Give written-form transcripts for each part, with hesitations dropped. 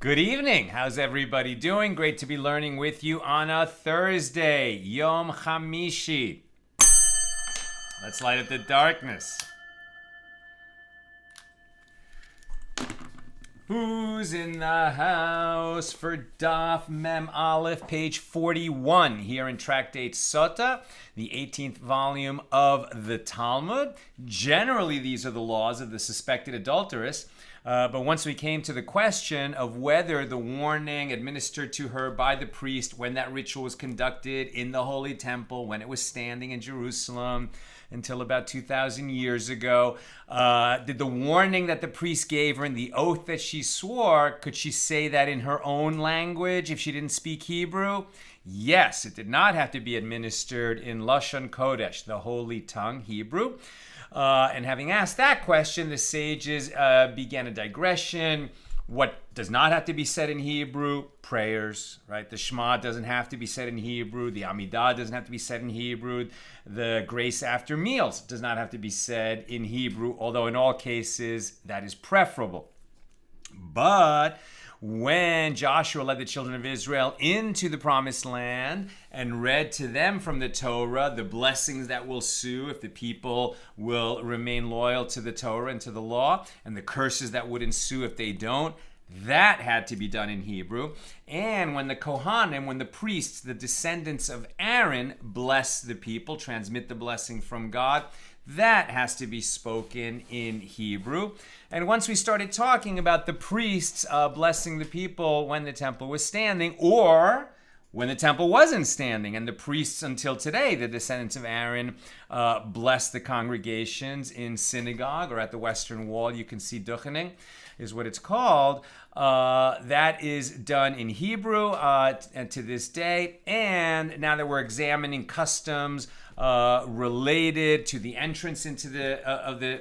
Good evening. How's everybody doing? Great to be learning with you on a Thursday, Yom Hamishi. Let's light up the darkness. Who's in the house for Daf Mem Aleph, page 41, here in Tractate Sotah, the 18th volume of the Talmud. Generally, these are the laws of the suspected adulteress. But once we came to the question of whether the warning administered to her by the priest when that ritual was conducted in the Holy Temple, when it was standing in Jerusalem until about 2,000 years ago, did the warning that the priest gave her and the oath that she swore, could she say that in her own language if she didn't speak Hebrew? Yes, it did not have to be administered in Lashon Kodesh, the Holy Tongue, Hebrew. And having asked that question, the sages began a digression. What does not have to be said in Hebrew? Prayers, right? The Shema doesn't have to be said in Hebrew. The Amidah doesn't have to be said in Hebrew. The grace after meals does not have to be said in Hebrew, although in all cases that is preferable. But when Joshua led the children of Israel into the promised land and read to them from the Torah the blessings that will ensue if the people will remain loyal to the Torah and to the law, and the curses that would ensue if they don't, that had to be done in Hebrew. And when the Kohanim, when the priests, the descendants of Aaron, bless the people, transmit the blessing from God, that has to be spoken in Hebrew. And once we started talking about the priests blessing the people when the temple was standing, or when the temple wasn't standing, and the priests until today, the descendants of Aaron, bless the congregations in synagogue or at the Western Wall, you can see duchening, is what it's called. That is done in Hebrew and to this day. And now that we're examining customs related to the entrance into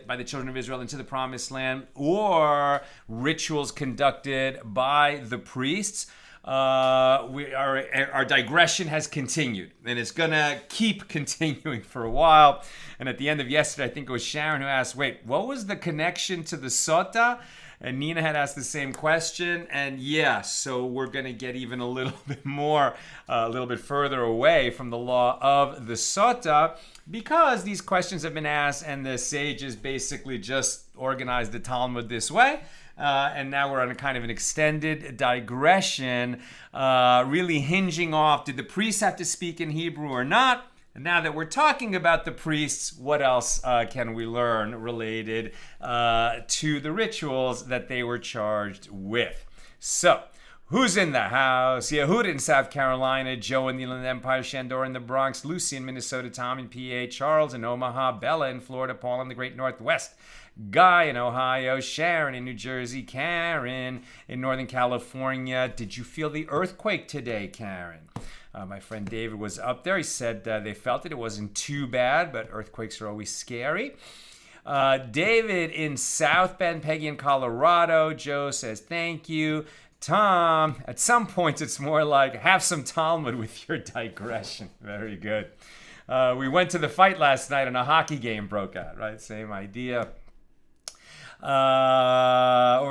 by the children of Israel into the promised land, or rituals conducted by the priests, our digression has continued, and it's gonna keep continuing for a while. And at the end of yesterday, I think it was Sharon who asked, wait, what was the connection to the Sotah? And Nina had asked the same question, and yeah, so we're going to get even a little bit more, a little bit further away from the law of the Sotah, because these questions have been asked, and the sages basically just organized the Talmud this way. And now we're on a kind of an extended digression, really hinging off, did the priests have to speak in Hebrew or not? And now that we're talking about the priests, what else can we learn related to the rituals that they were charged with? So, who's in the house? Yehud in South Carolina, Joe in the Inland Empire, Shandor in the Bronx, Lucy in Minnesota, Tom in PA, Charles in Omaha, Bella in Florida, Paul in the Great Northwest, Guy in Ohio, Sharon in New Jersey, Karen in Northern California. Did you feel the earthquake today, Karen? My friend David was up there. He said they felt it. It wasn't too bad, but earthquakes are always scary. David in South Bend, Peggy in Colorado. Joe says, thank you. Tom, at some points it's more like, have some Talmud with your digression. Very good. We went to the fight last night and a hockey game broke out, right? Same idea. Or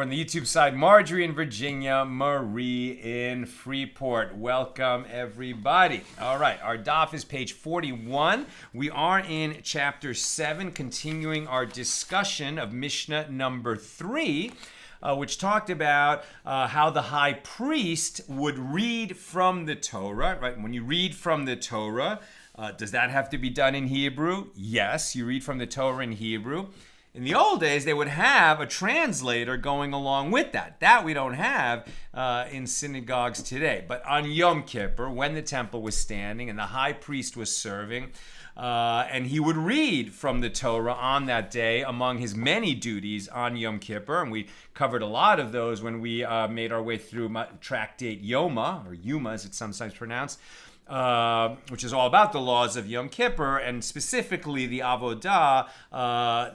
on the YouTube side, Marjorie in Virginia, Marie in Freeport. Welcome, everybody. All right, our daf is page 41. We are in chapter 7, continuing our discussion of Mishnah number 3, which talked about how the high priest would read from the Torah, right? When you read from the Torah, does that have to be done in Hebrew? Yes, you read from the Torah in Hebrew. In the old days, they would have a translator going along with that. That we don't have in synagogues today. But on Yom Kippur, when the temple was standing and the high priest was serving, and he would read from the Torah on that day among his many duties on Yom Kippur, and we covered a lot of those when we made our way through Tractate Yoma, or Yuma as it's sometimes pronounced, which is all about the laws of Yom Kippur, and specifically the avodah,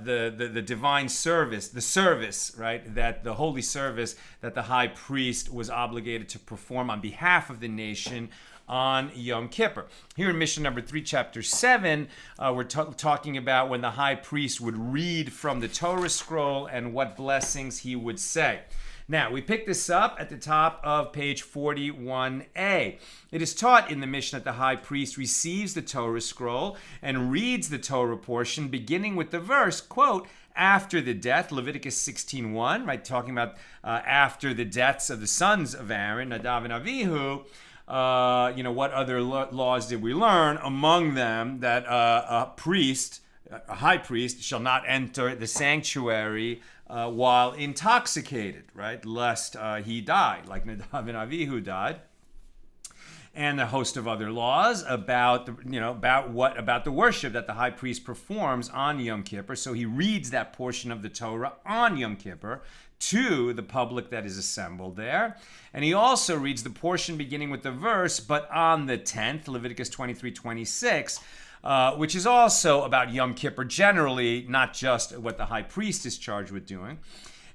the divine service, the service, right, that the holy service that the high priest was obligated to perform on behalf of the nation on Yom Kippur. Here in Mishnah number 3, chapter 7, we're talking about when the high priest would read from the Torah scroll and what blessings he would say. Now, we pick this up at the top of page 41a. It is taught in the Mishna that the high priest receives the Torah scroll and reads the Torah portion, beginning with the verse, quote, after the death, Leviticus 16:1, right, talking about after the deaths of the sons of Aaron, Nadav and Avihu. What other laws did we learn? Among them, that a high priest, shall not enter the sanctuary while intoxicated, right, lest he die, like Nadav and Avihu died. And a host of other laws about the worship that the high priest performs on Yom Kippur. So he reads that portion of the Torah on Yom Kippur to the public that is assembled there. And he also reads the portion beginning with the verse, but on the 10th, Leviticus 23:26, which is also about Yom Kippur generally, not just what the high priest is charged with doing.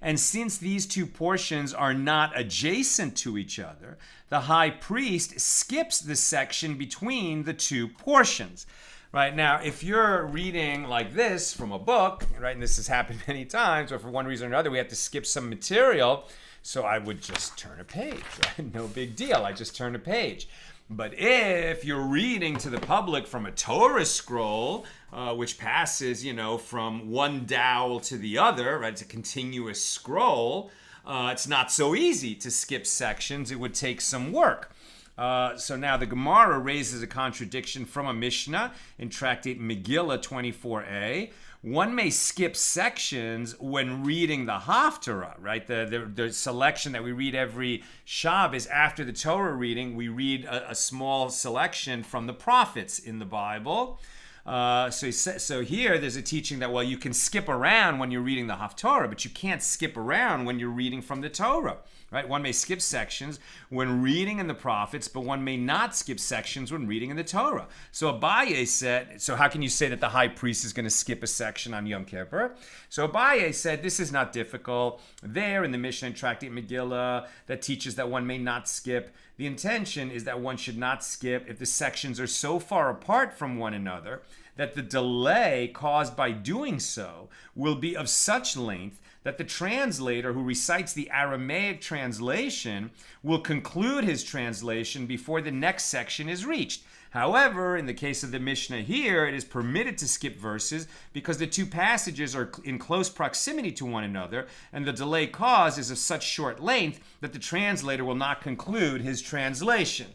And since these two portions are not adjacent to each other, the high priest skips the section between the two portions. Right now, if you're reading like this from a book, right, and this has happened many times, or for one reason or another, we have to skip some material, so I would just turn a page, right? No big deal, I just turn a page. But if you're reading to the public from a Torah scroll, which passes, from one dowel to the other, right? It's a continuous scroll. It's not so easy to skip sections. It would take some work. So now the Gemara raises a contradiction from a Mishnah in Tractate Megillah 24a. One may skip sections when reading the Haftarah, right? The selection that we read every Shabbos after the Torah reading, we read a small selection from the prophets in the Bible. So here there's a teaching that, you can skip around when you're reading the Haftarah, but you can't skip around when you're reading from the Torah. Right? One may skip sections when reading in the prophets, but one may not skip sections when reading in the Torah. So Abaye said, so how can you say that the high priest is going to skip a section on Yom Kippur? So Abaye said, this is not difficult. There in the Mishnah and Tractate Megillah that teaches that one may not skip. The intention is that one should not skip if the sections are so far apart from one another that the delay caused by doing so will be of such length that the translator who recites the Aramaic translation will conclude his translation before the next section is reached. However, in the case of the Mishnah here, it is permitted to skip verses because the two passages are in close proximity to one another, and the delay caused is of such short length that the translator will not conclude his translation.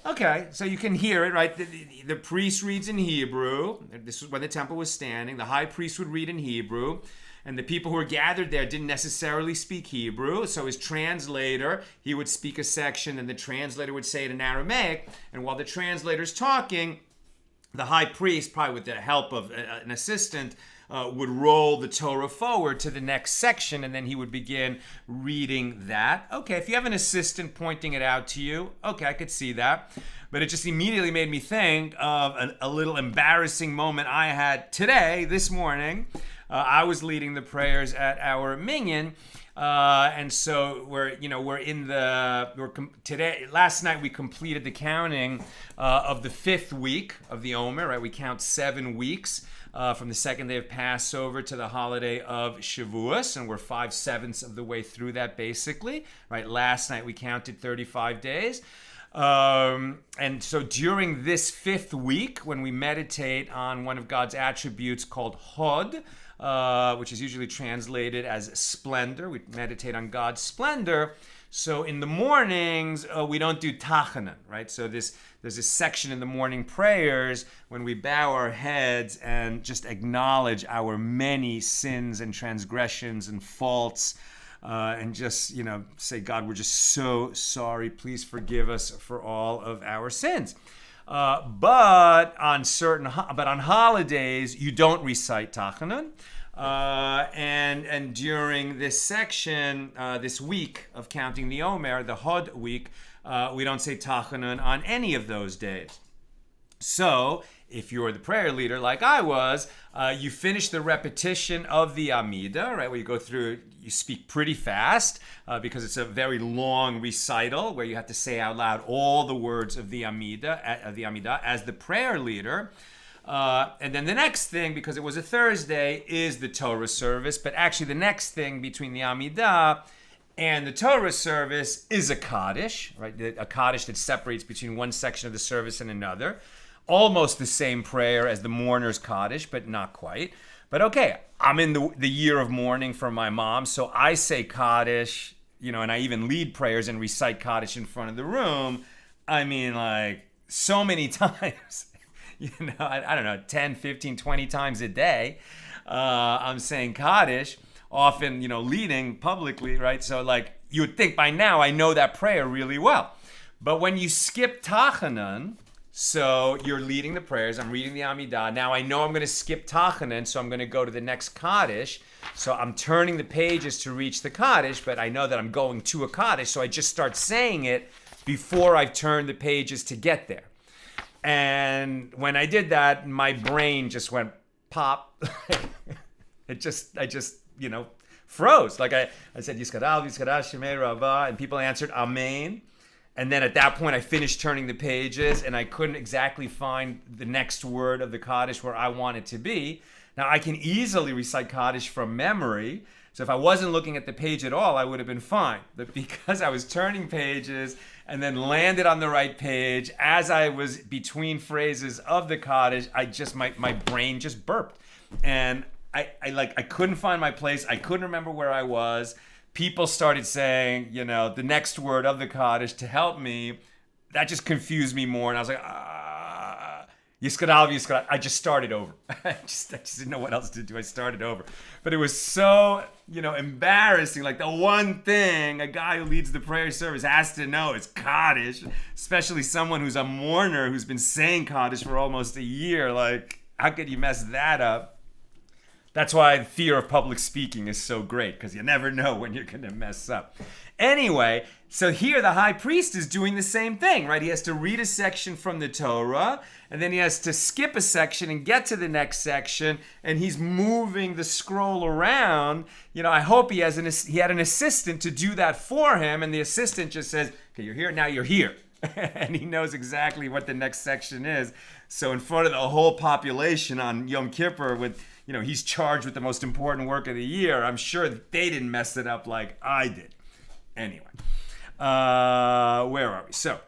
Okay, so you can hear it, right? The priest reads in Hebrew. This was when the temple was standing. The high priest would read in Hebrew. And the people who were gathered there didn't necessarily speak Hebrew. So his translator, he would speak a section and the translator would say it in Aramaic. And while the translator's talking, the high priest, probably with the help of an assistant, would roll the Torah forward to the next section, and then he would begin reading that. Okay, if you have an assistant pointing it out to you, okay, I could see that. But it just immediately made me think of a little embarrassing moment I had this morning. I was leading the prayers at our minyan, and so last night we completed the counting of the 5th week of the Omer, right? We count 7 weeks from the second day of Passover to the holiday of Shavuos, and we're 5/7 of the way through that basically, right? Last night we counted 35 days. And so during this 5th week, when we meditate on one of God's attributes called Hod, which is usually translated as splendor, we meditate on God's splendor. So in the mornings, we don't do tachanan, right? So there's this section in the morning prayers when we bow our heads and just acknowledge our many sins and transgressions and faults, and just, say, God, we're just so sorry. Please forgive us for all of our sins. But on holidays, you don't recite tachanan. And during this section, this week of counting the Omer, the Hod week, we don't say tachanan on any of those days. So, if you're the prayer leader like I was, you finish the repetition of the Amidah, right? Where you go through, you speak pretty fast because it's a very long recital where you have to say out loud all the words of the Amidah as the prayer leader. And then the next thing, because it was a Thursday, is the Torah service. But actually the next thing between the Amidah And the Torah service is a chodesh, right? A chodesh that separates between one section of the service and another. Almost the same prayer as the mourner's chodesh, but not quite. But okay, I'm in the year of mourning for my mom, so I say Kaddish, and I even lead prayers and recite Kaddish in front of the room. I mean, like, so many times, I don't know, 10, 15, 20 times a day, I'm saying Kaddish, often, leading publicly, right? So, like, you would think by now I know that prayer really well. But when you skip Tachanan, so you're leading the prayers, I'm reading the Amidah. Now I know I'm going to skip Tachanan, so I'm going to go to the next Kaddish. So I'm turning the pages to reach the Kaddish, but I know that I'm going to a Kaddish, so I just start saying it before I've turned the pages to get there. And when I did that, my brain just went pop. I just froze. Like I said, Yiskadal, Yiskadal, Shemei Rabbah, and people answered Amen. And then at that point, I finished turning the pages, and I couldn't exactly find the next word of the Kaddish where I want it to be. Now, I can easily recite Kaddish from memory, so if I wasn't looking at the page at all, I would have been fine. But because I was turning pages and then landed on the right page, as I was between phrases of the Kaddish, my brain just burped. And I couldn't find my place. I couldn't remember where I was. People started saying, the next word of the Kaddish to help me. That just confused me more. And I was like, Yiskadal, Yiskadal. I just started over. I just didn't know what else to do. I started over. But it was so, embarrassing. Like the one thing a guy who leads the prayer service has to know is Kaddish, especially someone who's a mourner who's been saying Kaddish for almost a year. Like, how could you mess that up? That's why fear of public speaking is so great, because you never know when you're going to mess up. Anyway, so here the high priest is doing the same thing, right? He has to read a section from the Torah, and then he has to skip a section and get to the next section, and he's moving the scroll around. I hope he had an assistant to do that for him, and the assistant just says, okay, you're here, now you're here. And he knows exactly what the next section is. So in front of the whole population on Yom Kippur with he's charged with the most important work of the year. I'm sure that they didn't mess it up like I did. Anyway, where are we? So,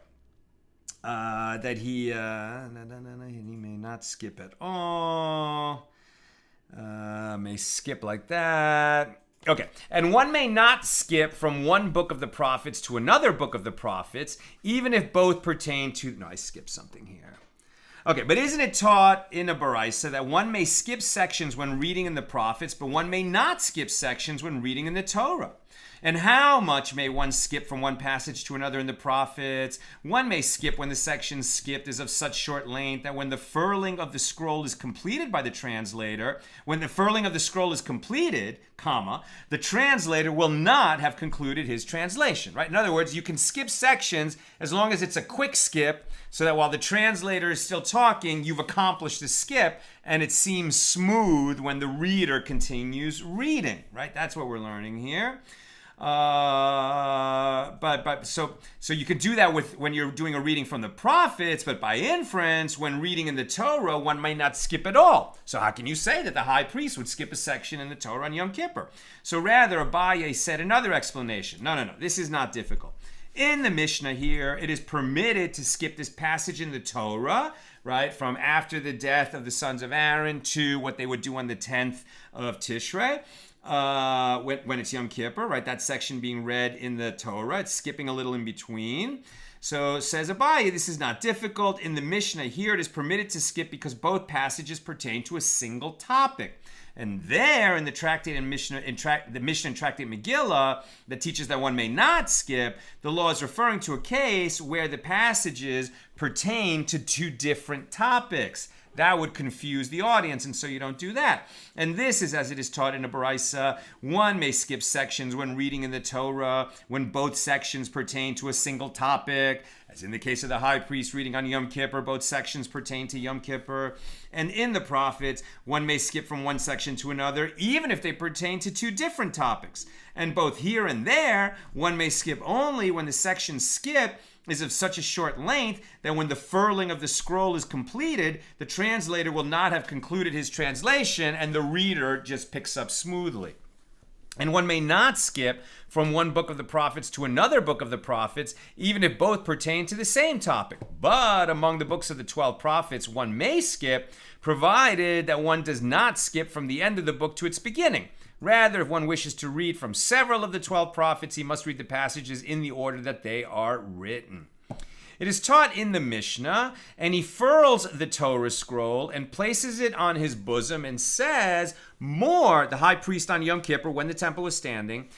that he may not skip at all. May skip like that. Okay, and one may not skip from one book of the prophets to another book of the prophets, even if both pertain to... No, I skipped something here. Okay, but isn't it taught in a Baraisa that one may skip sections when reading in the prophets, but one may not skip sections when reading in the Torah? And how much may one skip from one passage to another in the prophets? One may skip when the section skipped is of such short length that when the furling of the scroll is completed by the translator, the translator will not have concluded his translation, right? In other words, you can skip sections as long as it's a quick skip, so that while the translator is still talking, you've accomplished the skip, and it seems smooth when the reader continues reading, right? That's what we're learning here. So you could do that when you're doing a reading from the prophets, but by inference, when reading in the Torah, one may not skip at all. So how can you say that the high priest would skip a section in the Torah on Yom Kippur? So rather, Abaye said another explanation. No, this is not difficult. In the Mishnah here, it is permitted to skip this passage in the Torah, right, from after the death of the sons of Aaron to what they would do on the 10th of Tishrei. When it's Yom Kippur, right? That section being read in the Torah, it's skipping a little in between. So says Abaye, this is not difficult. In the Mishnah here, it is permitted to skip because both passages pertain to a single topic. And there, in the Tractate and Mishnah, the Mishnah and Tractate Megillah, that teaches that one may not skip, the law is referring to a case where the passages pertain to two different topics. That would confuse the audience, and so you don't do that. And this is as it is taught in a Baraisa. One may skip sections when reading in the Torah, when both sections pertain to a single topic. As in the case of the high priest reading on Yom Kippur, both sections pertain to Yom Kippur. And in the prophets, one may skip from one section to another, even if they pertain to two different topics. And both here and there, one may skip only when the section skipped is of such a short length that when the furling of the scroll is completed, the translator will not have concluded his translation and the reader just picks up smoothly. And one may not skip from one book of the prophets to another book of the prophets, even if both pertain to the same topic. But among the books of the 12 prophets, one may skip, provided that one does not skip from the end of the book to its beginning. Rather, if one wishes to read from several of the 12 prophets, he must read the passages in the order that they are written. It is taught in the Mishna, and he furls the Torah scroll and places it on his bosom and says, more, the high priest on Yom Kippur, when the temple was standing,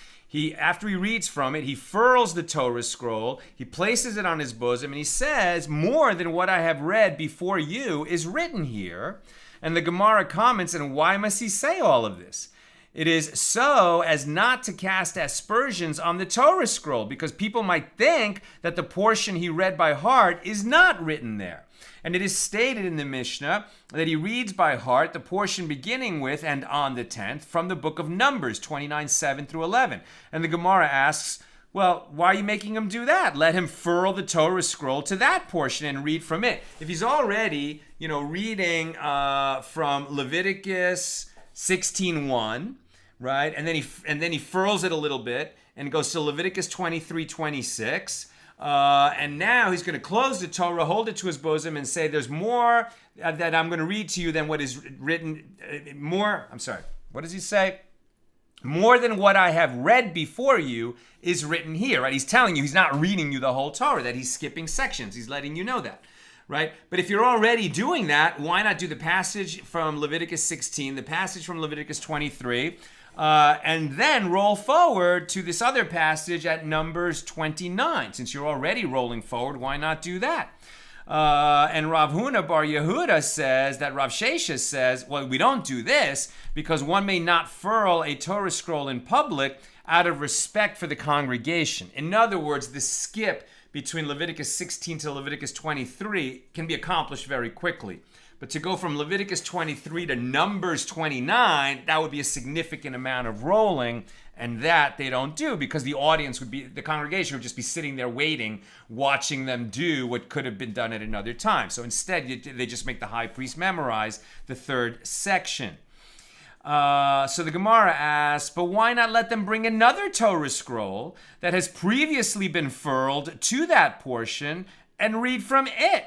after he reads from it, he furls the Torah scroll, he places it on his bosom, and he says, more than what I have read before you is written here. And the Gemara comments, and why must he say all of this? It is so as not to cast aspersions on the Torah scroll, because people might think that the portion he read by heart is not written there. And it is stated in the Mishnah that he reads by heart the portion beginning with and on the 10th from the book of Numbers 29:7 through 11. And the Gemara asks, well, why are you making him do that? Let him furl the Torah scroll to that portion and read from it. If he's already, reading from Leviticus 16:1, right? And then he furls it a little bit and goes to Leviticus 23:26. And now he's going to close the Torah, hold it to his bosom, and say, there's more that I'm going to read to you than what is written. What does he say? More than what I have read before you is written here, right? He's telling you he's not reading you the whole Torah, that he's skipping sections. He's letting you know that. Right? But if you're already doing that, why not do the passage from Leviticus 16, the passage from Leviticus 23, and then roll forward to this other passage at Numbers 29? Since you're already rolling forward, why not do that? And Rav Huna Bar Yehuda says that Rav Shesha says, well, we don't do this because one may not furl a Torah scroll in public out of respect for the congregation. In other words, the skip between Leviticus 16 to Leviticus 23 can be accomplished very quickly. But to go from Leviticus 23 to Numbers 29, that would be a significant amount of rolling, and that they don't do because the congregation would just be sitting there waiting, watching them do what could have been done at another time. So instead, they just make the high priest memorize the third section. So the Gemara asks, but why not let them bring another Torah scroll that has previously been furled to that portion and read from it,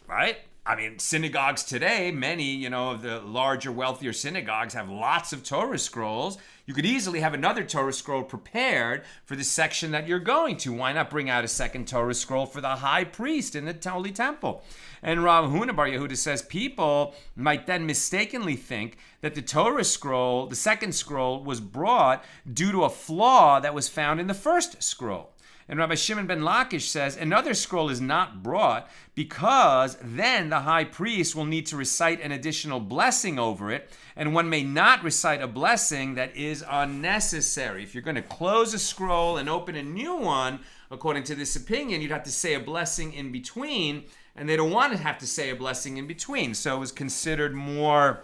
right? I mean, synagogues today, many, of the larger, wealthier synagogues have lots of Torah scrolls. You could easily have another Torah scroll prepared for the section that you're going to. Why not bring out a second Torah scroll for the high priest in the Holy Temple? And Rav Huna Bar Yehuda says people might then mistakenly think that the Torah scroll, the second scroll, was brought due to a flaw that was found in the first scroll. And Rabbi Shimon ben Lakish says another scroll is not brought because then the high priest will need to recite an additional blessing over it, and one may not recite a blessing that is unnecessary. If you're going to close a scroll and open a new one, according to this opinion, you'd have to say a blessing in between, and they don't want to have to say a blessing in between. So it was considered more,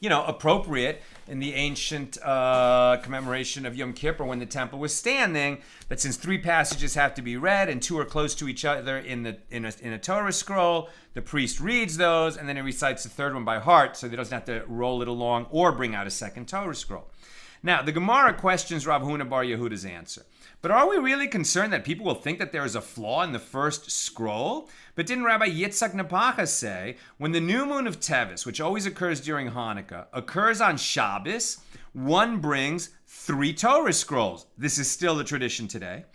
appropriate in the ancient commemoration of Yom Kippur when the temple was standing, that since 3 passages have to be read and 2 are close to each other in a Torah scroll, the priest reads those and then he recites the third one by heart so he doesn't have to roll it along or bring out a second Torah scroll. Now, the Gemara questions Rav Huna Bar Yehuda's answer. But are we really concerned that people will think that there is a flaw in the first scroll? But didn't Rabbi Yitzchak Napacha say, when the new moon of Tevis, which always occurs during Hanukkah, occurs on Shabbos, one brings 3 Torah scrolls. This is still the tradition today.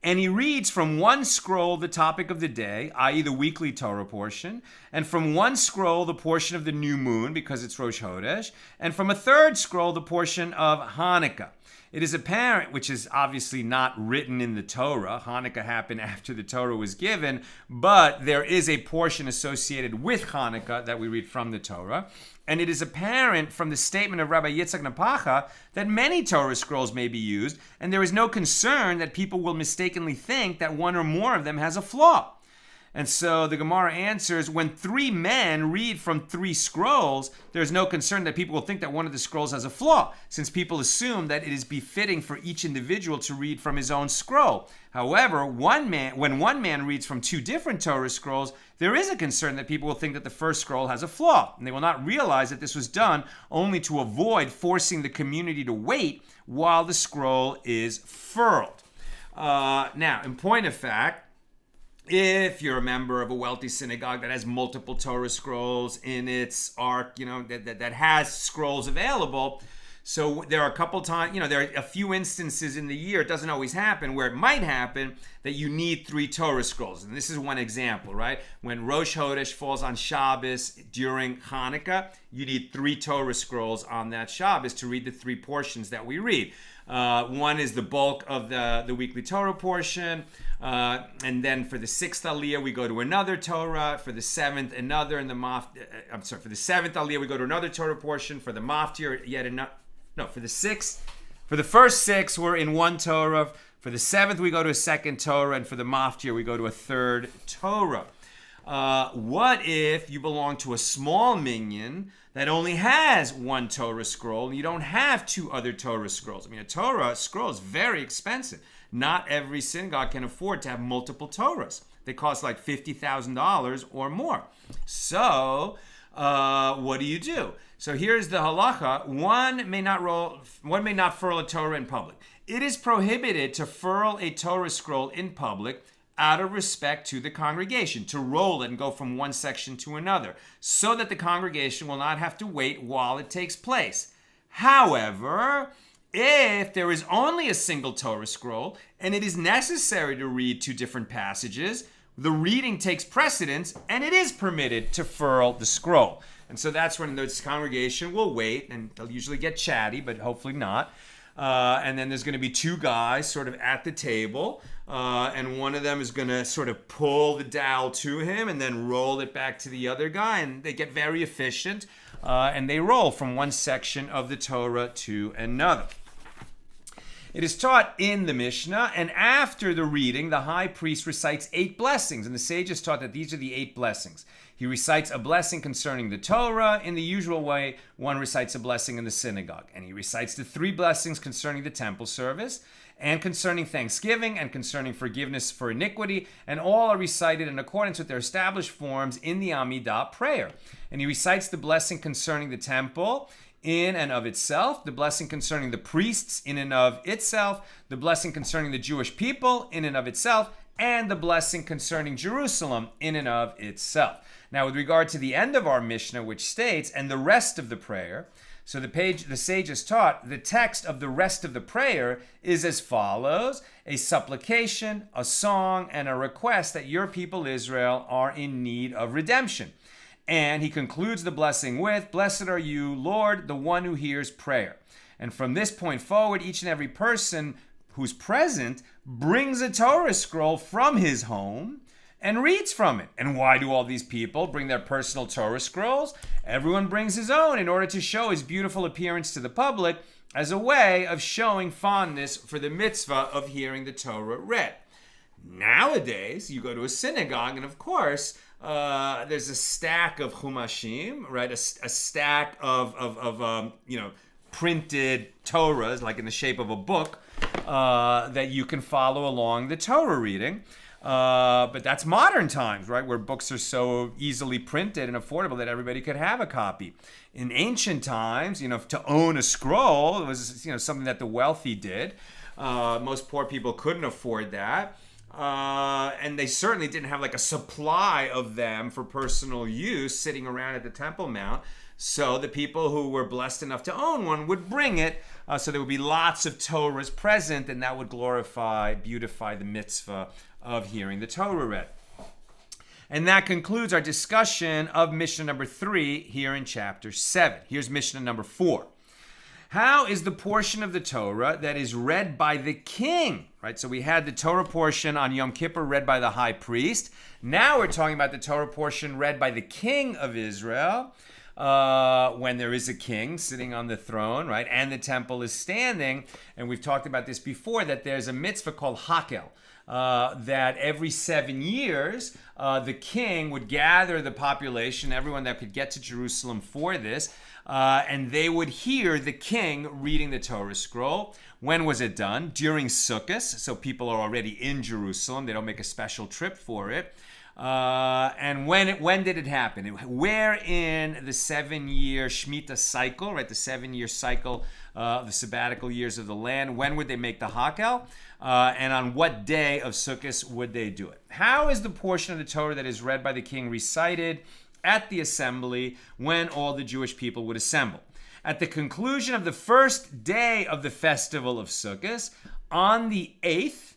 And he reads from one scroll the topic of the day, i.e. the weekly Torah portion, and from one scroll the portion of the new moon, because it's Rosh Chodesh, and from a third scroll the portion of Hanukkah. It is apparent, which is obviously not written in the Torah. Hanukkah happened after the Torah was given, but there is a portion associated with Hanukkah that we read from the Torah. And it is apparent from the statement of Rabbi Yitzchak Napacha that many Torah scrolls may be used, and there is no concern that people will mistakenly think that one or more of them has a flaw. And so the Gemara answers, when 3 men read from 3 scrolls, there's no concern that people will think that one of the scrolls has a flaw, since people assume that it is befitting for each individual to read from his own scroll. However, when one man reads from 2 different Torah scrolls, there is a concern that people will think that the first scroll has a flaw, and they will not realize that this was done only to avoid forcing the community to wait while the scroll is furled. Now, in point of fact, if you're a member of a wealthy synagogue that has multiple Torah scrolls in its ark, that has scrolls available, so there are a couple times, there are a few instances in the year, it doesn't always happen, where it might happen that you need 3 Torah scrolls. And this is one example, right? When rosh chodesh falls on Shabbos during Hanukkah, you need 3 Torah scrolls on that Shabbos to read the 3 portions that we read. One is the bulk of the weekly Torah portion, and then for the 6th Aliyah we go to another Torah, for the 7th another, and for the 7th Aliyah we go to another Torah portion, for the Maftir yet another. No, for the first 6 we're in one Torah, for the 7th we go to a second Torah, and for the Maftir we go to a third Torah. What if you belong to a small minyan that only has 1 Torah scroll and you don't have 2 other Torah scrolls? I mean, a Torah scroll is very expensive. Not every synagogue can afford to have multiple Torahs. They cost like $50,000 or more. So, what do? So here's the halacha: one may not furl a Torah in public. It is prohibited to furl a Torah scroll in public out of respect to the congregation, to roll it and go from one section to another, so that the congregation will not have to wait while it takes place. However, if there is only a single Torah scroll and it is necessary to read 2 different passages, the reading takes precedence and it is permitted to furl the scroll. And so that's when the congregation will wait, and they'll usually get chatty, but hopefully not. And then there's going to be 2 guys sort of at the table, and one of them is going to sort of pull the dowel to him and then roll it back to the other guy, and they get very efficient, and they roll from one section of the Torah to another. It is taught in the Mishnah, and after the reading, the high priest recites 8 blessings, and the sages taught that these are the 8 blessings. He recites a blessing concerning the Torah in the usual way one recites a blessing in the synagogue. And he recites the 3 blessings concerning the temple service, and concerning thanksgiving, and concerning forgiveness for iniquity, and all are recited in accordance with their established forms in the Amidah prayer. And he recites the blessing concerning the temple in and of itself, the blessing concerning the priests in and of itself, the blessing concerning the Jewish people in and of itself, and the blessing concerning Jerusalem in and of itself. Now, with regard to the end of our Mishnah, which states, and the rest of the prayer, so the sages taught, the text of the rest of the prayer is as follows: a supplication, a song, and a request that your people Israel are in need of redemption. And he concludes the blessing with, "Blessed are you, Lord, the one who hears prayer." And from this point forward, each and every person who's present brings a Torah scroll from his home and reads from it. And why do all these people bring their personal Torah scrolls? Everyone brings his own in order to show his beautiful appearance to the public as a way of showing fondness for the mitzvah of hearing the Torah read. Nowadays, you go to a synagogue, and of course, there's a stack of chumashim, right? A stack of printed Torahs, like in the shape of a book, that you can follow along the Torah reading. But that's modern times, right? Where books are so easily printed and affordable that everybody could have a copy. In ancient times, to own a scroll, it was, something that the wealthy did. Most poor people couldn't afford that. And they certainly didn't have like a supply of them for personal use sitting around at the Temple Mount. So the people who were blessed enough to own one would bring it. So there would be lots of Torahs present, and that would beautify the mitzvah of hearing the Torah read. And that concludes our discussion of Mishnah number 3 here in chapter 7. Here's Mishnah number 4. How is the portion of the Torah that is read by the king? Right? So we had the Torah portion on Yom Kippur read by the high priest. Now we're talking about the Torah portion read by the king of Israel, when there is a king sitting on the throne, right? And the temple is standing. And we've talked about this before, that there's a mitzvah called Hakhel. that every 7 years, the king would gather the population, everyone that could get to Jerusalem for this, and they would hear the king reading the Torah scroll. When was it done? During Sukkos, so people are already in Jerusalem. They don't make a special trip for it. And when did it happen? Where in the 7-year Shemitah cycle, right? The 7-year cycle of the sabbatical years of the land. When would they make the Hakhel? And on what day of Sukkos would they do it? How is the portion of the Torah that is read by the king recited at the assembly when all the Jewish people would assemble? At the conclusion of the first day of the festival of Sukkos, on the 8th,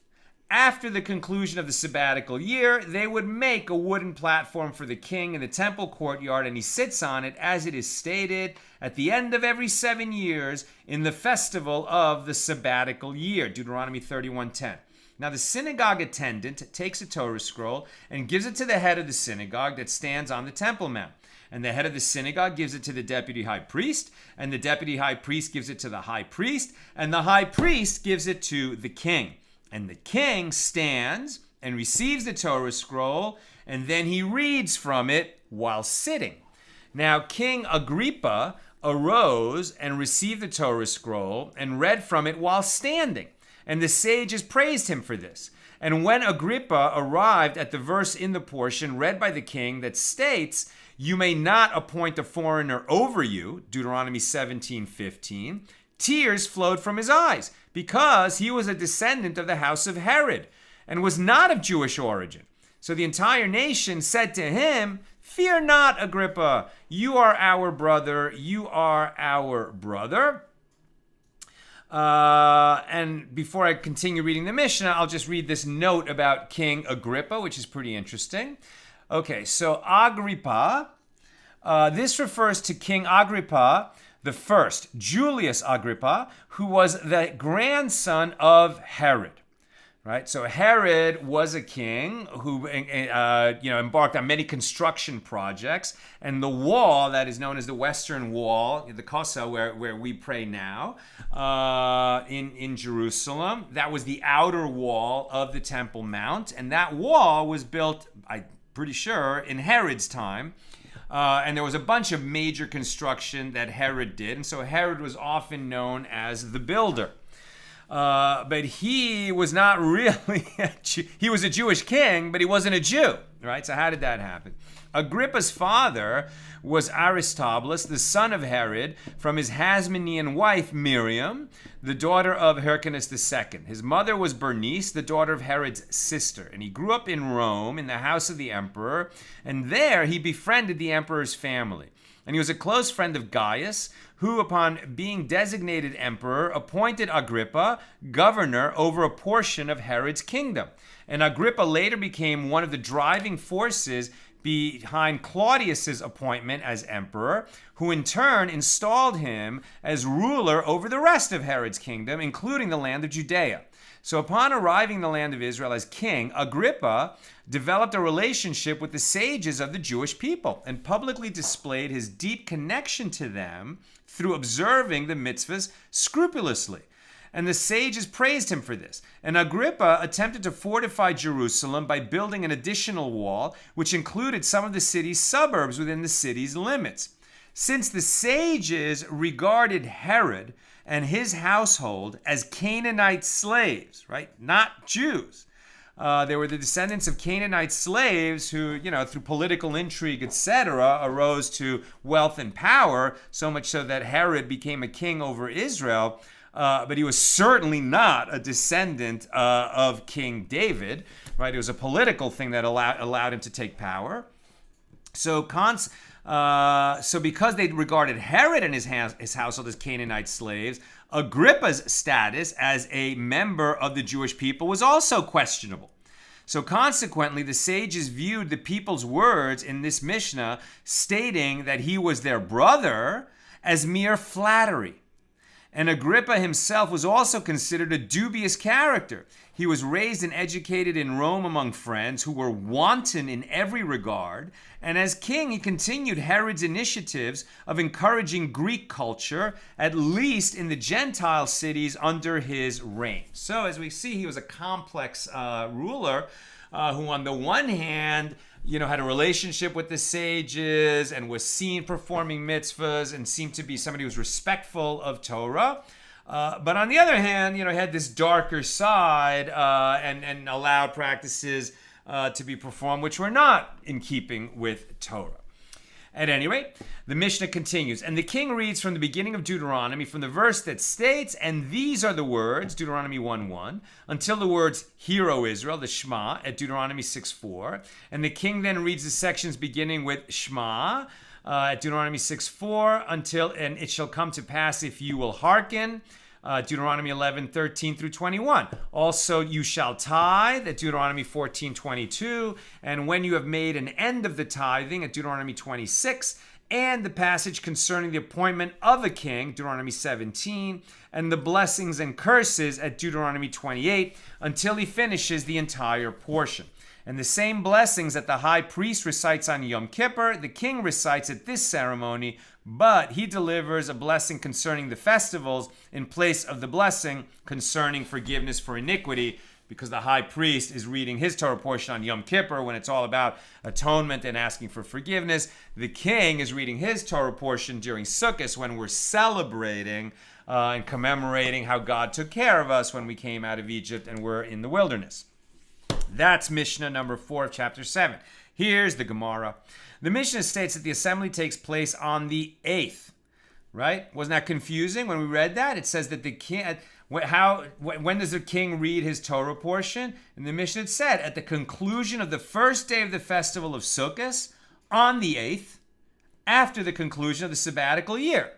after the conclusion of the sabbatical year, they would make a wooden platform for the king in the temple courtyard, and he sits on it as it is stated at the end of every 7 years in the festival of the sabbatical year, Deuteronomy 31:10. Now the synagogue attendant takes a Torah scroll and gives it to the head of the synagogue that stands on the Temple Mount. And the head of the synagogue gives it to the deputy high priest, and the deputy high priest gives it to the high priest, and the high priest gives it to the king. And the king stands and receives the Torah scroll, and then he reads from it while sitting. Now, King Agrippa arose and received the Torah scroll and read from it while standing. And the sages praised him for this. And when Agrippa arrived at the verse in the portion read by the king that states, "You may not appoint a foreigner over you," Deuteronomy 17:15, tears flowed from his eyes, because he was a descendant of the house of Herod and was not of Jewish origin. So the entire nation said to him, "Fear not, Agrippa, you are our brother, you are our brother." And before I continue reading the Mishna, I'll just read this note about King Agrippa, which is pretty interesting. Okay, so Agrippa, this refers to King Agrippa the first, Julius Agrippa, who was the grandson of Herod. Right, so Herod was a king who, embarked on many construction projects, and the wall that is known as the Western Wall, the Kosa, where we pray now, in Jerusalem, that was the outer wall of the Temple Mount, and that wall was built, I'm pretty sure, in Herod's time. And there was a bunch of major construction that Herod did, and so Herod was often known as the builder. But he was not really he was a Jewish king, but he wasn't a Jew, right? So how did that happen? Agrippa's father was Aristobulus, the son of Herod, from his Hasmonean wife Miriam, the daughter of Hyrcanus II. His mother was Bernice, the daughter of Herod's sister, and he grew up in Rome in the house of the emperor, and there he befriended the emperor's family. And he was a close friend of Gaius, who, upon being designated emperor, appointed Agrippa governor over a portion of Herod's kingdom. And Agrippa later became one of the driving forces behind Claudius's appointment as emperor, who in turn installed him as ruler over the rest of Herod's kingdom, including the land of Judea. So upon arriving in the land of Israel as king, Agrippa developed a relationship with the sages of the Jewish people and publicly displayed his deep connection to them through observing the mitzvahs scrupulously. And the sages praised him for this. And Agrippa attempted to fortify Jerusalem by building an additional wall, which included some of the city's suburbs within the city's limits. Since the sages regarded Herod and his household as Canaanite slaves, right? Not Jews. They were the descendants of Canaanite slaves who, through political intrigue, etc., arose to wealth and power, so much so that Herod became a king over Israel. But he was certainly not a descendant of King David, right? It was a political thing that allowed him to take power. So because they regarded Herod and his household as Canaanite slaves, Agrippa's status as a member of the Jewish people was also questionable. So consequently, the sages viewed the people's words in this Mishnah stating that he was their brother as mere flattery. And Agrippa himself was also considered a dubious character. He was raised and educated in Rome among friends who were wanton in every regard, and as king he continued Herod's initiatives of encouraging Greek culture, at least in the Gentile cities under his reign. So as we see, he was a complex ruler who on the one hand, had a relationship with the sages and was seen performing mitzvahs and seemed to be somebody who was respectful of Torah. But on the other hand, he had this darker side and allowed practices to be performed which were not in keeping with Torah. At any rate, the Mishnah continues, and the king reads from the beginning of Deuteronomy, from the verse that states, and these are the words, Deuteronomy 1:1, until the words, Hear, O Israel, the Shema, at Deuteronomy 6:4. And the king then reads the sections beginning with Shema, at Deuteronomy 6:4, until, and it shall come to pass if you will hearken, Deuteronomy 11:13 through 21. Also, you shall tithe at Deuteronomy 14:22. And when you have made an end of the tithing at Deuteronomy 26. And the passage concerning the appointment of a king, Deuteronomy 17. And the blessings and curses at Deuteronomy 28, until he finishes the entire portion. And the same blessings that the high priest recites on Yom Kippur, the king recites at this ceremony, but he delivers a blessing concerning the festivals in place of the blessing concerning forgiveness for iniquity, because the high priest is reading his Torah portion on Yom Kippur when it's all about atonement and asking for forgiveness. The king is reading his Torah portion during Sukkos when we're celebrating and commemorating how God took care of us when we came out of Egypt and were in the wilderness. That's Mishnah number 4 of chapter 7. Here's the Gemara. The Mishnah states that the assembly takes place on the 8th, right? Wasn't that confusing when we read that? It says that the king, when does the king read his Torah portion? And the Mishnah said at the conclusion of the first day of the festival of Sukkos, on the 8th, after the conclusion of the sabbatical year.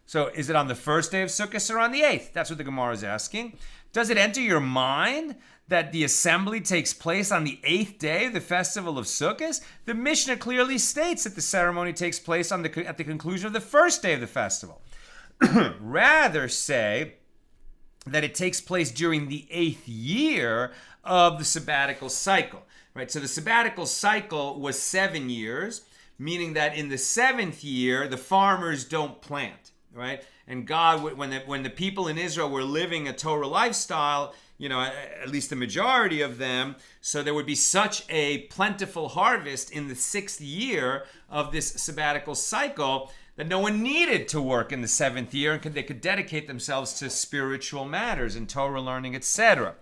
So is it on the first day of Sukkos or on the 8th? That's what the Gemara is asking. Does it enter your mind that the assembly takes place on the 8th day of the festival of Sukkos? The Mishnah clearly states that the ceremony takes place at the conclusion of the first day of the festival. Rather say that it takes place during the 8th year of the sabbatical cycle. Right? So the sabbatical cycle was 7 years, meaning that in the 7th year, the farmers don't plant. Right? And God, when the people in Israel were living a Torah lifestyle, at least the majority of them, so there would be such a plentiful harvest in the 6th year of this sabbatical cycle that no one needed to work in the 7th year, and they could dedicate themselves to spiritual matters and Torah learning, etc.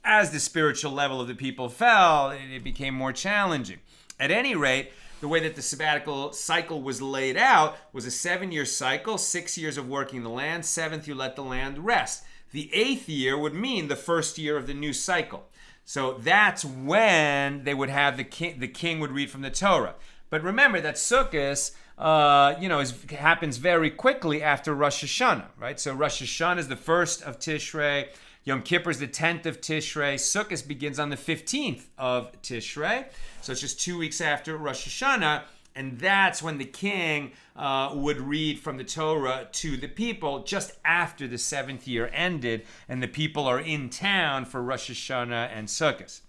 As the spiritual level of the people fell, it became more challenging. At any rate, the way that the sabbatical cycle was laid out was a 7-year cycle, 6 years of working the land, 7th you let the land rest. The 8th year would mean the first year of the new cycle. So that's when they would have the king would read from the Torah. But remember that Sukkos, happens very quickly after Rosh Hashanah, right? So Rosh Hashanah is the 1st of Tishrei. Yom Kippur is the 10th of Tishrei. Sukkos begins on the 15th of Tishrei. So it's just 2 weeks after Rosh Hashanah. And that's when the king would read from the Torah to the people just after the 7th year ended and the people are in town for Rosh Hashanah and Sukkos.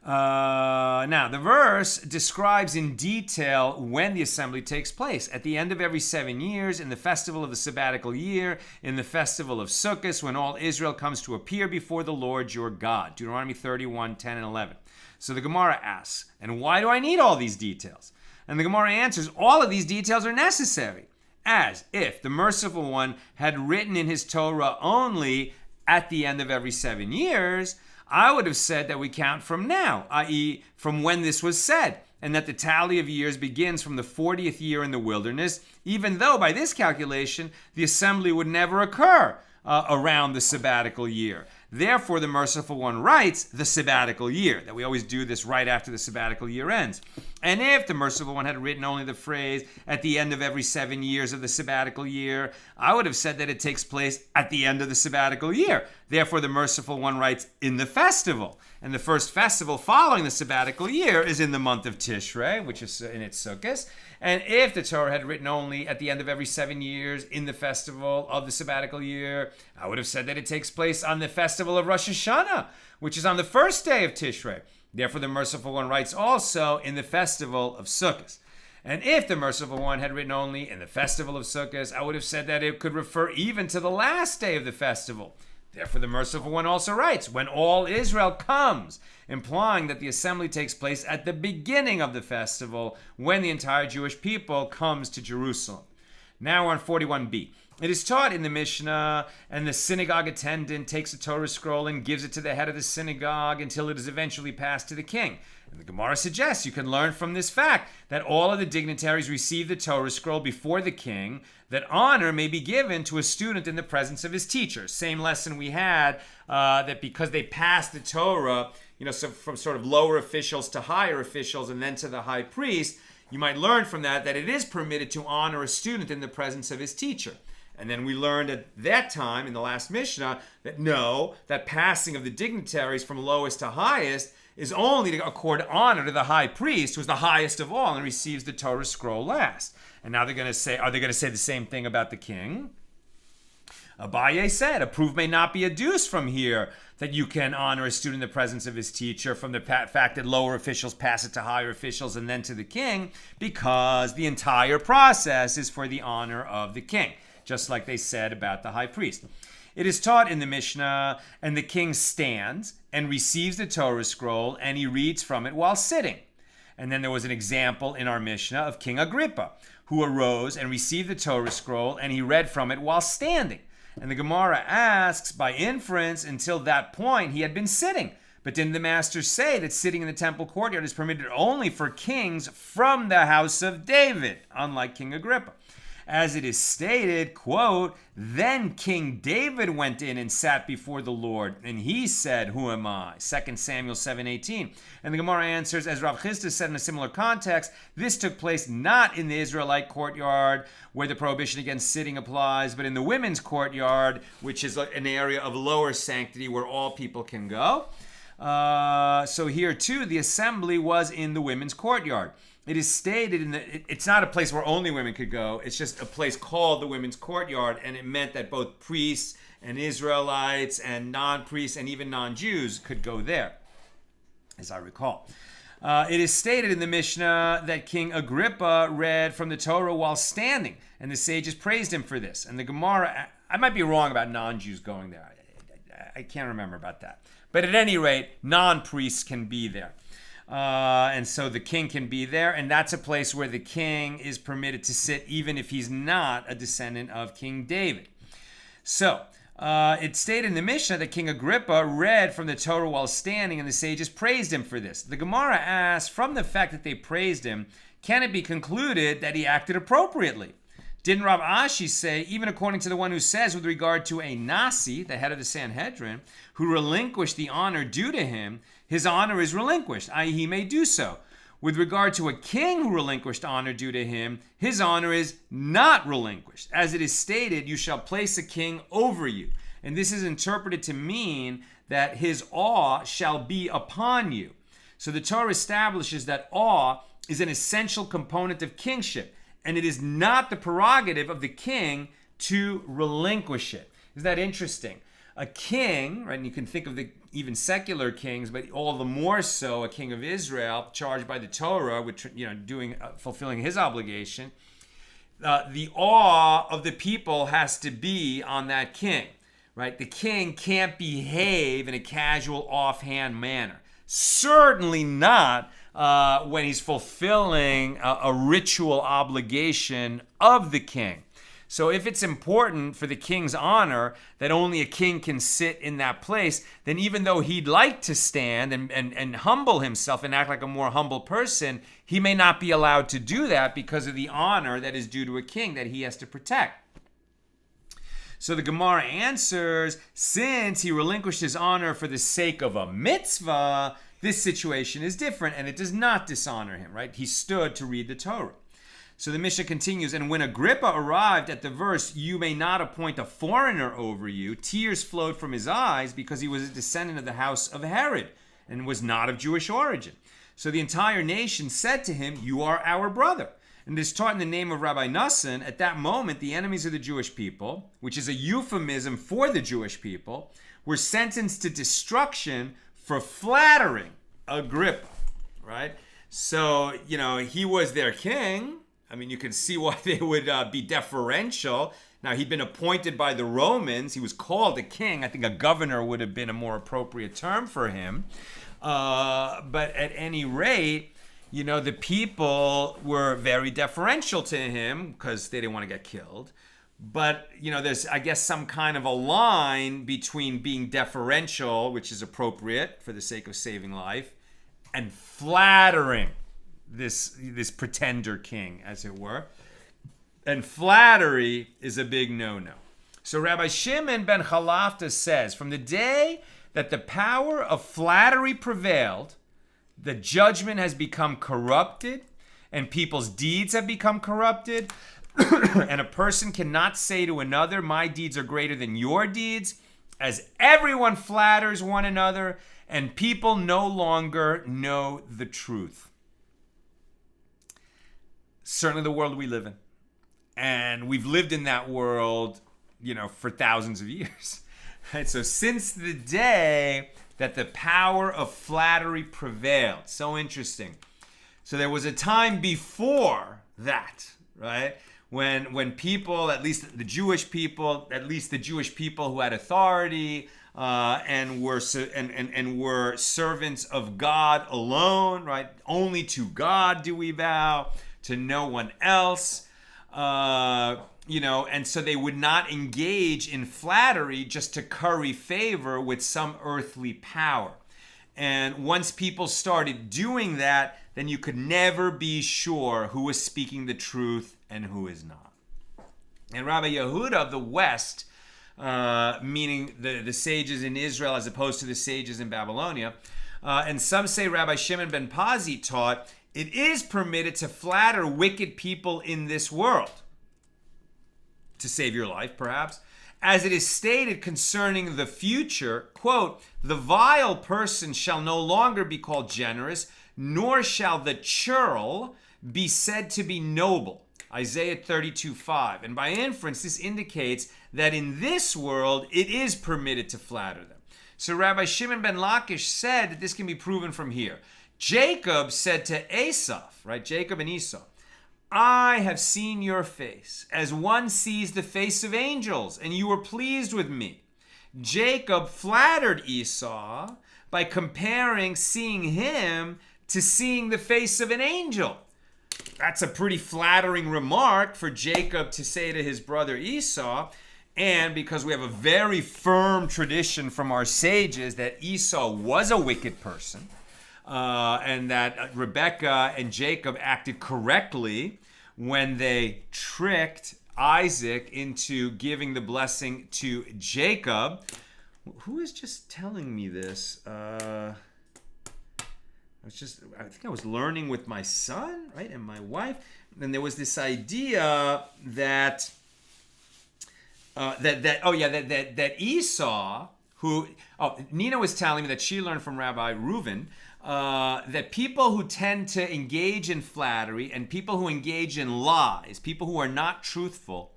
Now, the verse describes in detail when the assembly takes place. At the end of every 7 years, in the festival of the sabbatical year, in the festival of Sukkos, when all Israel comes to appear before the Lord your God. Deuteronomy 31, 10 and 11. So the Gemara asks, and why do I need all these details? And the Gemara answers, all of these details are necessary, as if the merciful one had written in his Torah only at the end of every 7 years, I would have said that we count from now, i.e. from when this was said, and that the tally of years begins from the 40th year in the wilderness, even though by this calculation, the assembly would never occur around the sabbatical year. Therefore, the merciful one writes the sabbatical year, that we always do this right after the sabbatical year ends. And if the merciful one had written only the phrase at the end of every 7 years of the sabbatical year, I would have said that it takes place at the end of the sabbatical year. Therefore, the merciful one writes in the festival. And the first festival following the sabbatical year is in the month of Tishrei, which is in its Sukkos. And if the Torah had written only at the end of every 7 years in the festival of the sabbatical year, I would have said that it takes place on the festival of Rosh Hashanah, which is on the first day of Tishrei. Therefore, the merciful one writes also in the festival of Sukkos. And if the merciful one had written only in the festival of Sukkos, I would have said that it could refer even to the last day of the festival. Therefore, the merciful one also writes, when all Israel comes, implying that the assembly takes place at the beginning of the festival, when the entire Jewish people comes to Jerusalem. Now we're on 41b. It is taught in the Mishna, and the synagogue attendant takes a Torah scroll and gives it to the head of the synagogue until it is eventually passed to the king. And the Gemara suggests you can learn from this fact that all of the dignitaries receive the Torah scroll before the king, that honor may be given to a student in the presence of his teacher. Same lesson we had, that because they passed the Torah, so from sort of lower officials to higher officials and then to the high priest, you might learn from that it is permitted to honor a student in the presence of his teacher. And then we learned at that time in the last Mishnah that passing of the dignitaries from lowest to highest is only to accord honor to the high priest, who's the highest of all and receives the Torah scroll last. And now are they going to say the same thing about the king? Abaye said, a proof may not be adduced from here that you can honor a student in the presence of his teacher from the fact that lower officials pass it to higher officials and then to the king, because the entire process is for the honor of the king, just like they said about the high priest. It is taught in the Mishnah, and the king stands and receives the Torah scroll, and he reads from it while sitting. And then there was an example in our Mishnah of King Agrippa, who arose and received the Torah scroll, and he read from it while standing. And the Gemara asks, by inference, until that point he had been sitting. But didn't the masters say that sitting in the temple courtyard is permitted only for kings from the house of David, unlike King Agrippa? As it is stated, quote, then King David went in and sat before the Lord, and he said, who am I? 2 Samuel 7:18. And the Gemara answers, as Rav Chisda said in a similar context, this took place not in the Israelite courtyard, where the prohibition against sitting applies, but in the women's courtyard, which is an area of lower sanctity where all people can go. So here too, the assembly was in the women's courtyard. It is stated it's not a place where only women could go. It's just a place called the women's courtyard, and it meant that both priests and Israelites and non-priests and even non-Jews could go there, as I recall. It is stated in the Mishnah that King Agrippa read from the Torah while standing, and the sages praised him for this. And the Gemara, I might be wrong about non-Jews going there. I can't remember about that. But at any rate, non-priests can be there. And so the king can be there, and that's a place where the king is permitted to sit even if he's not a descendant of King David. So it stated in the Mishnah that King Agrippa read from the Torah while standing, and the sages praised him for this. The Gemara asks, from the fact that they praised him, can it be concluded that he acted appropriately? Didn't Rav Ashi say, even according to the one who says with regard to a Nasi, the head of the Sanhedrin, who relinquished the honor due to him, his honor is relinquished, i.e. he may do so. With regard to a king who relinquished honor due to him, his honor is not relinquished. As it is stated, you shall place a king over you. And this is interpreted to mean that his awe shall be upon you. So the Torah establishes that awe is an essential component of kingship, and it is not the prerogative of the king to relinquish it. Isn't that interesting? A king, right, and you can think of the even secular kings, but all the more so a king of Israel charged by the Torah with fulfilling his obligation. The awe of the people has to be on that king, right? The king can't behave in a casual, offhand manner. Certainly not when he's fulfilling a ritual obligation of the king. So if it's important for the king's honor that only a king can sit in that place, then even though he'd like to stand and humble himself and act like a more humble person, he may not be allowed to do that because of the honor that is due to a king that he has to protect. So the Gemara answers, since he relinquished his honor for the sake of a mitzvah, This situation is different, and it does not dishonor him, right? He stood to read the Torah. So the Mishnah continues, and when Agrippa arrived at the verse, "You may not appoint a foreigner over you," tears flowed from his eyes because he was a descendant of the house of Herod and was not of Jewish origin. So the entire nation said to him, "You are our brother." And it is taught in the name of Rabbi Nassan. At that moment, the enemies of the Jewish people, which is a euphemism for the Jewish people, were sentenced to destruction for flattering Agrippa, right? So, he was their king. I mean, you can see why they would be deferential. Now, he'd been appointed by the Romans. He was called a king. I think a governor would have been a more appropriate term for him. But at any rate, the people were very deferential to him because they didn't want to get killed. But, there's, I guess, some kind of a line between being deferential, which is appropriate for the sake of saving life, and flattering this pretender king, as it were. And flattery is a big no-no. So Rabbi Shimon ben Chalafta says, from the day that the power of flattery prevailed, the judgment has become corrupted, and people's deeds have become corrupted, and a person cannot say to another, "My deeds are greater than your deeds," as everyone flatters one another, and people no longer know the truth. Certainly the world we live in. And we've lived in that world, for thousands of years. Right? So since the day that the power of flattery prevailed. So interesting. So there was a time before that, right? When people, at least the Jewish people who had authority and were servants of God alone, right? Only to God do we bow, to no one else. And so they would not engage in flattery just to curry favor with some earthly power. And once people started doing that, then you could never be sure who is speaking the truth and who is not. And Rabbi Yehuda of the West, meaning the sages in Israel as opposed to the sages in Babylonia, and some say Rabbi Shimon ben Pazi taught, it is permitted to flatter wicked people in this world to save your life, perhaps. As it is stated concerning the future, quote, "The vile person shall no longer be called generous, nor shall the churl be said to be noble." Isaiah 32:5. And by inference, this indicates that in this world, it is permitted to flatter them. So Rabbi Shimon ben Lakish said that this can be proven from here. Jacob said to Esau, right? Jacob and Esau, "I have seen your face as one sees the face of angels, and you were pleased with me." Jacob flattered Esau by comparing seeing him to seeing the face of an angel. That's a pretty flattering remark for Jacob to say to his brother Esau. And because we have a very firm tradition from our sages that Esau was a wicked person, and that Rebekah and Jacob acted correctly when they tricked Isaac into giving the blessing to Jacob. Who is just telling me this? I think I was learning with my son, right, and my wife, and there was this idea that Esau, Nina was telling me that she learned from Rabbi Reuven, that people who tend to engage in flattery and people who engage in lies, people who are not truthful,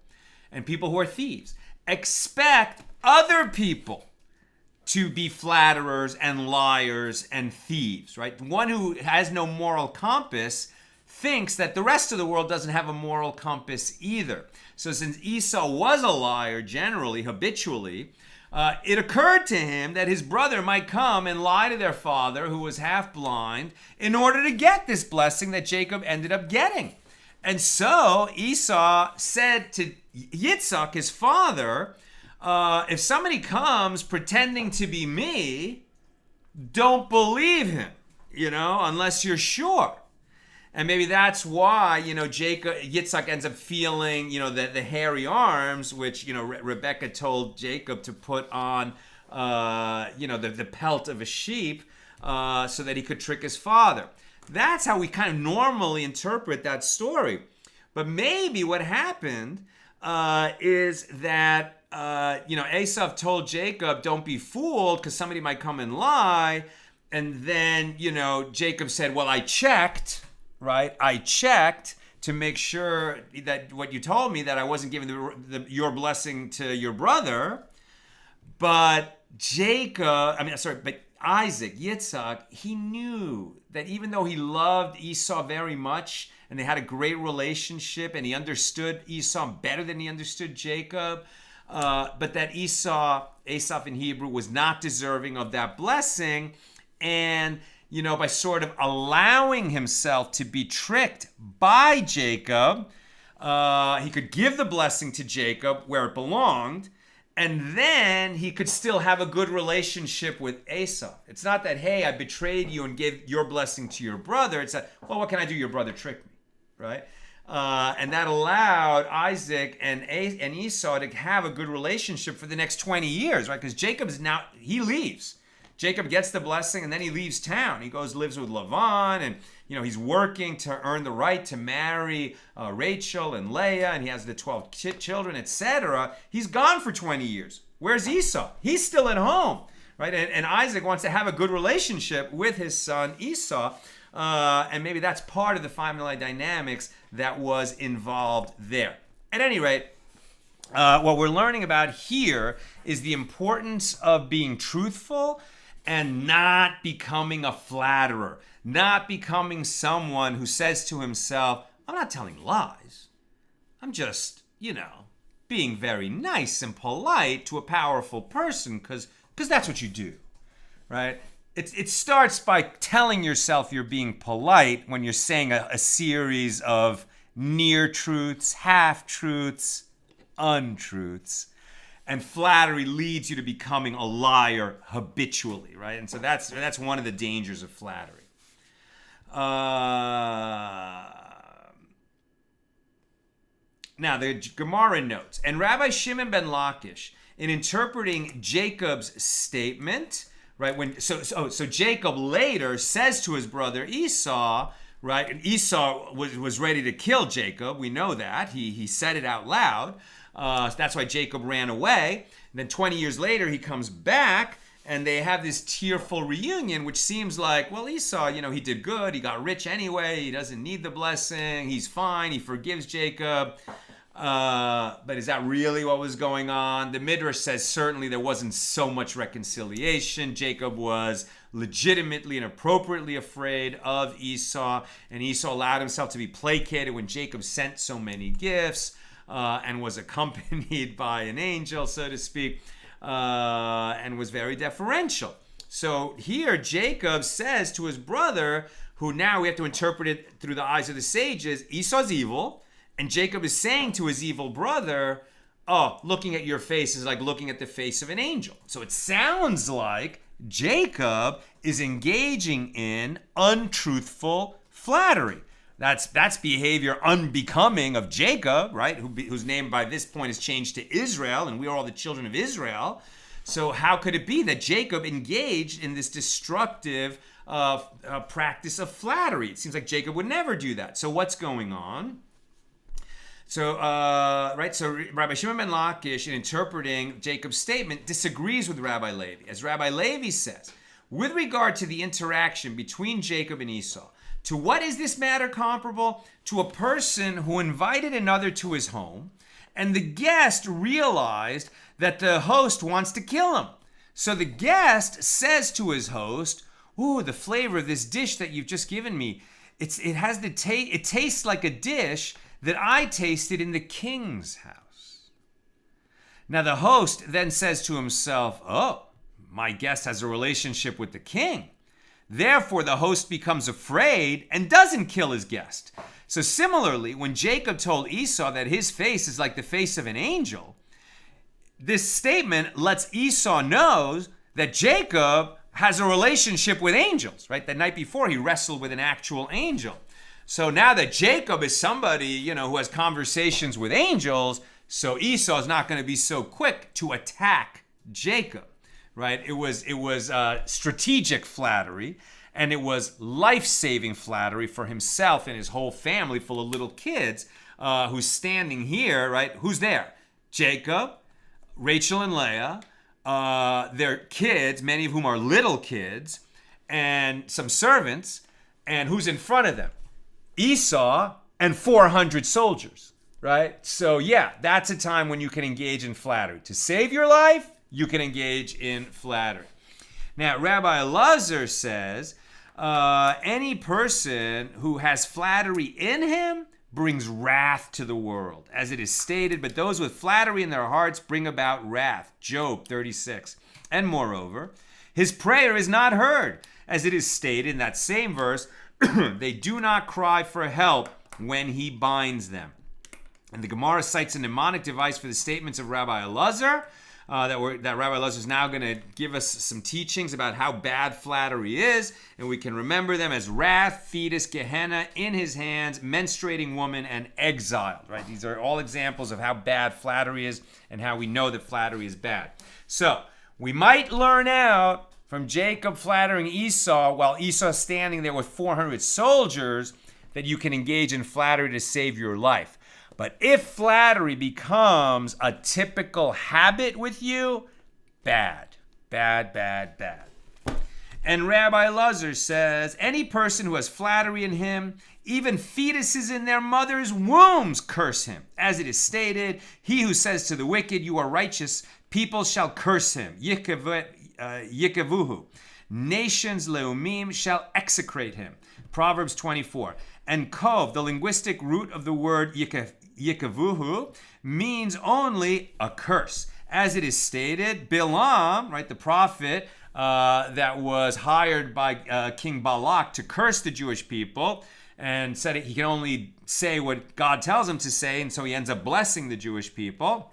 and people who are thieves, expect other people to be flatterers and liars and thieves, right? One who has no moral compass thinks that the rest of the world doesn't have a moral compass either. So since Esau was a liar generally, habitually, it occurred to him that his brother might come and lie to their father, who was half blind, in order to get this blessing that Jacob ended up getting. And so Esau said to Yitzhak, his father, if somebody comes pretending to be me, don't believe him, unless you're sure. And maybe that's why, Yitzhak ends up feeling, the hairy arms, which, Rebekah told Jacob to put on, the pelt of a sheep. so that he could trick his father. That's how we kind of normally interpret that story. But maybe what happened is that, Esau told Jacob, don't be fooled because somebody might come and lie. And then, Jacob said, well, I checked, right? I checked to make sure that what you told me, that I wasn't giving your blessing to your brother. But Isaac, Yitzhak, he knew that even though he loved Esau very much and they had a great relationship and he understood Esau better than he understood Jacob, but that Esau in Hebrew, was not deserving of that blessing. And, by sort of allowing himself to be tricked by Jacob, he could give the blessing to Jacob where it belonged. And then he could still have a good relationship with Esau. It's not that, hey, I betrayed you and gave your blessing to your brother. It's that, well, what can I do? Your brother tricked me, right? And that allowed Isaac and Esau to have a good relationship for the next 20 years, right? Because Jacob he leaves. Jacob gets the blessing and then he leaves town. He lives with Lavan, and he's working to earn the right to marry Rachel and Leah, and he has the 12 children, etc. He's gone for 20 years. Where's Esau? He's still at home, right? And Isaac wants to have a good relationship with his son Esau, and maybe that's part of the family dynamics that was involved there. At any rate, what we're learning about here is the importance of being truthful and not becoming a flatterer, not becoming someone who says to himself, I'm not telling lies. I'm just, being very nice and polite to a powerful person because that's what you do, right? It starts by telling yourself you're being polite when you're saying a series of near truths, half truths, untruths. And flattery leads you to becoming a liar habitually, right? And so that's one of the dangers of flattery. Now, the Gemara notes, and Rabbi Shimon ben Lakish, in interpreting Jacob's statement, right? So Jacob later says to his brother Esau, right? And Esau was ready to kill Jacob. We know that. He said it out loud. So that's why Jacob ran away. And then 20 years later, he comes back, and they have this tearful reunion, which seems like, well, Esau, he did good. He got rich anyway. He doesn't need the blessing. He's fine. He forgives Jacob. But is that really what was going on? The Midrash says certainly there wasn't so much reconciliation. Jacob was legitimately and appropriately afraid of Esau, and Esau allowed himself to be placated when Jacob sent so many gifts. And was accompanied by an angel, so to speak, and was very deferential. So here Jacob says to his brother, who now we have to interpret it through the eyes of the sages, Esau's evil, and Jacob is saying to his evil brother, oh, looking at your face is like looking at the face of an angel. So it sounds like Jacob is engaging in untruthful flattery. That's behavior unbecoming of Jacob, right? Whose name by this point is changed to Israel, and we are all the children of Israel. So how could it be that Jacob engaged in this destructive practice of flattery? It seems like Jacob would never do that. So what's going on? So Rabbi Shimon ben Lakish, in interpreting Jacob's statement, disagrees with Rabbi Levi. As Rabbi Levi says, with regard to the interaction between Jacob and Esau, to what is this matter comparable? To a person who invited another to his home, and the guest realized that the host wants to kill him. So the guest says to his host, ooh, the flavor of this dish that you've just given me, it tastes like a dish that I tasted in the king's house. Now the host then says to himself, oh, my guest has a relationship with the king. Therefore, the host becomes afraid and doesn't kill his guest. So similarly, when Jacob told Esau that his face is like the face of an angel, this statement lets Esau know that Jacob has a relationship with angels, right? The night before, he wrestled with an actual angel. So now that Jacob is somebody, who has conversations with angels, so Esau is not going to be so quick to attack Jacob. right? It was strategic flattery, and it was life-saving flattery for himself and his whole family full of little kids who's standing here, right? Who's there? Jacob, Rachel and Leah, their kids, many of whom are little kids, and some servants, and who's in front of them? Esau and 400 soldiers, right? So yeah, that's a time when you can engage in flattery. To save your life, you can engage in flattery. Now, Rabbi Elazar says, any person who has flattery in him brings wrath to the world, as it is stated, but those with flattery in their hearts bring about wrath. Job 36. And moreover, his prayer is not heard, as it is stated in that same verse, they do not cry for help when he binds them. And the Gemara cites a mnemonic device for the statements of Rabbi Elazar, that Rabbi Elazar is now going to give us some teachings about how bad flattery is, and we can remember them as wrath, fetus, Gehenna, in his hands, menstruating woman, and exiled. Right? These are all examples of how bad flattery is and how we know that flattery is bad. So we might learn out from Jacob flattering Esau while Esau's standing there with 400 soldiers that you can engage in flattery to save your life. But if flattery becomes a typical habit with you, bad, bad, bad, bad. And Rabbi Elazar says, any person who has flattery in him, even fetuses in their mother's wombs curse him. As it is stated, he who says to the wicked, you are righteous, people shall curse him. Yikavuhu. Nations, leumim, shall execrate him. Proverbs 24. And kov, the linguistic root of the word yikavuhu, means only a curse. As it is stated, Bilam, right, the prophet that was hired by King Balak to curse the Jewish people, and said he can only say what God tells him to say, and so he ends up blessing the Jewish people.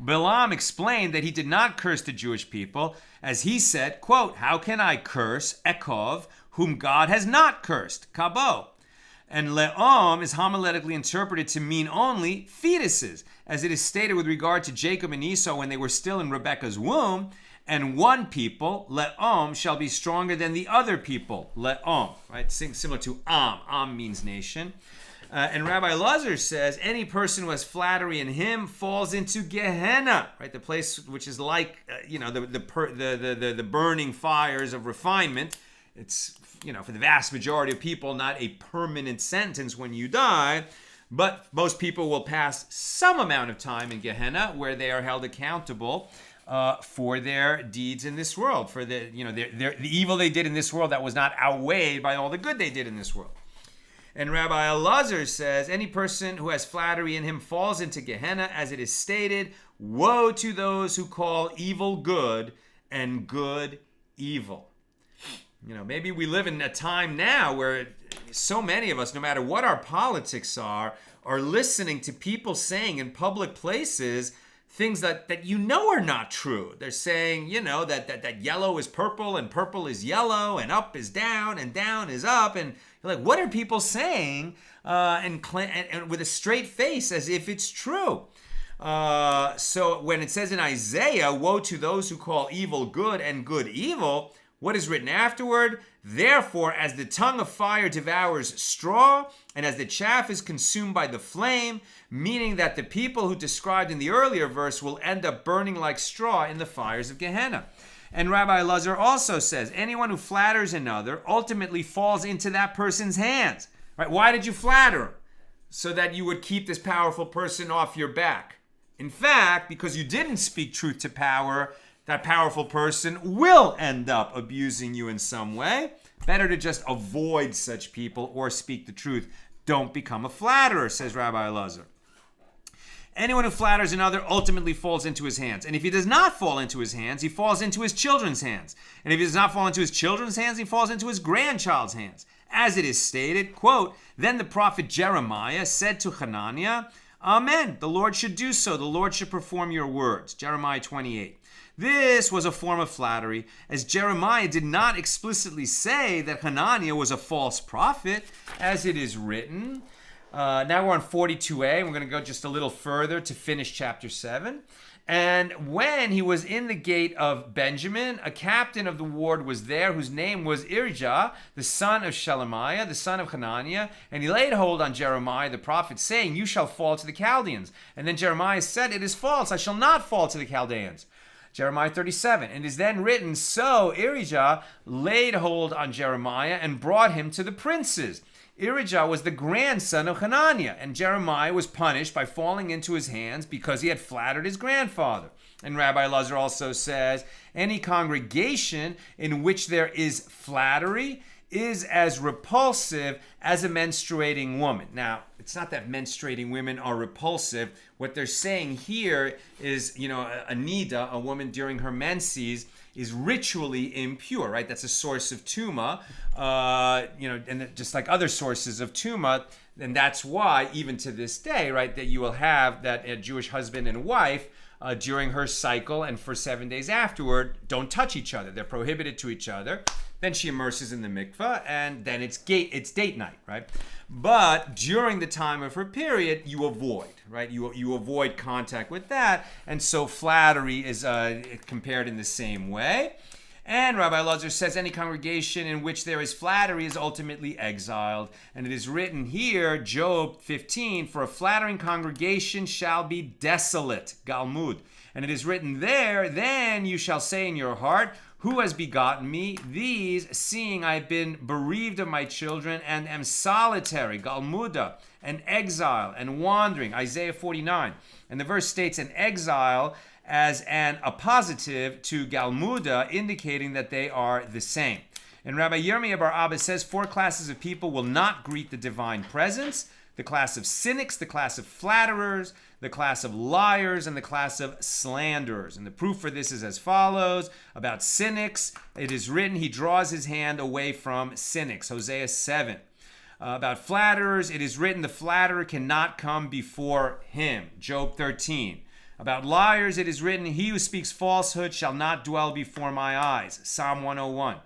Bilam explained that he did not curse the Jewish people, as he said, quote, how can I curse Ekov, whom God has not cursed, Kabo? And le'om is homiletically interpreted to mean only fetuses, as it is stated with regard to Jacob and Esau when they were still in Rebekah's womb. And one people, le'om, shall be stronger than the other people, le'om, right? Similar to am. Am means nation. And Rabbi Elazar says, any person who has flattery in him falls into Gehenna, right? The place which is like, the burning fires of refinement. It's, for the vast majority of people, not a permanent sentence when you die, but most people will pass some amount of time in Gehenna where they are held accountable for their deeds in this world, for the evil they did in this world that was not outweighed by all the good they did in this world. And Rabbi Elazar says, any person who has flattery in him falls into Gehenna, as it is stated, woe to those who call evil good and good evil. Maybe we live in a time now where so many of us, no matter what our politics are listening to people saying in public places things that are not true. They're saying, that yellow is purple and purple is yellow and up is down and down is up. And you're like, what are people saying? And with a straight face as if it's true. So when it says in Isaiah, woe to those who call evil good and good evil, what is written afterward? Therefore, as the tongue of fire devours straw, and as the chaff is consumed by the flame, meaning that the people who described in the earlier verse will end up burning like straw in the fires of Gehenna. And Rabbi Elazar also says, anyone who flatters another ultimately falls into that person's hands. Right? Why did you flatter him? So that you would keep this powerful person off your back. In fact, because you didn't speak truth to power, that powerful person will end up abusing you in some way. Better to just avoid such people or speak the truth. Don't become a flatterer, says Rabbi Elazar. Anyone who flatters another ultimately falls into his hands. And if he does not fall into his hands, he falls into his children's hands. And if he does not fall into his children's hands, he falls into his grandchild's hands. As it is stated, quote, then the prophet Jeremiah said to Hananiah, Amen, the Lord should do so. The Lord should perform your words. Jeremiah 28. This was a form of flattery, as Jeremiah did not explicitly say that Hananiah was a false prophet, as it is written. Now we're on 42a. We're going to go just a little further to finish chapter 7. And when he was in the gate of Benjamin, a captain of the ward was there whose name was Irijah, the son of Shelemiah, the son of Hananiah. And he laid hold on Jeremiah the prophet, saying, "You shall fall to the Chaldeans." And then Jeremiah said, "It is false. I shall not fall to the Chaldeans." Jeremiah 37. And it is then written, "So Irijah laid hold on Jeremiah and brought him to the princes." Irijah was the grandson of Hananiah, and Jeremiah was punished by falling into his hands because he had flattered his grandfather. And Rabbi Elazar also says, any congregation in which there is flattery is as repulsive as a menstruating woman. Now, it's not that menstruating women are repulsive. What they're saying here is, a nida, a woman during her menses, is ritually impure, right? That's a source of tuma, and just like other sources of tuma, and that's why, even to this day, right, that you will have that a Jewish husband and wife during her cycle and for 7 days afterward don't touch each other. They're prohibited to each other. Then she immerses in the mikveh, and then it's date night, right? But during the time of her period, you avoid, right? You avoid contact with that, and so flattery is compared in the same way. And Rabbi Elazar says any congregation in which there is flattery is ultimately exiled. And it is written here, Job 15, "For a flattering congregation shall be desolate," Galmud. And it is written there, "Then you shall say in your heart, who has begotten me? These, seeing I have been bereaved of my children and am solitary," Galmuda, "and exile and wandering," Isaiah 49. And the verse states an exile as an appositive to Galmuda, indicating that they are the same. And Rabbi Yirmiyah bar Abba says 4 classes of people will not greet the divine presence: the class of cynics, the class of flatterers, the class of liars, and the class of slanderers. And the proof for this is as follows. About cynics, it is written, he draws his hand away from cynics, Hosea 7. About flatterers, it is written, the flatterer cannot come before him, Job 13. About liars, it is written, he who speaks falsehood shall not dwell before my eyes, Psalm 101.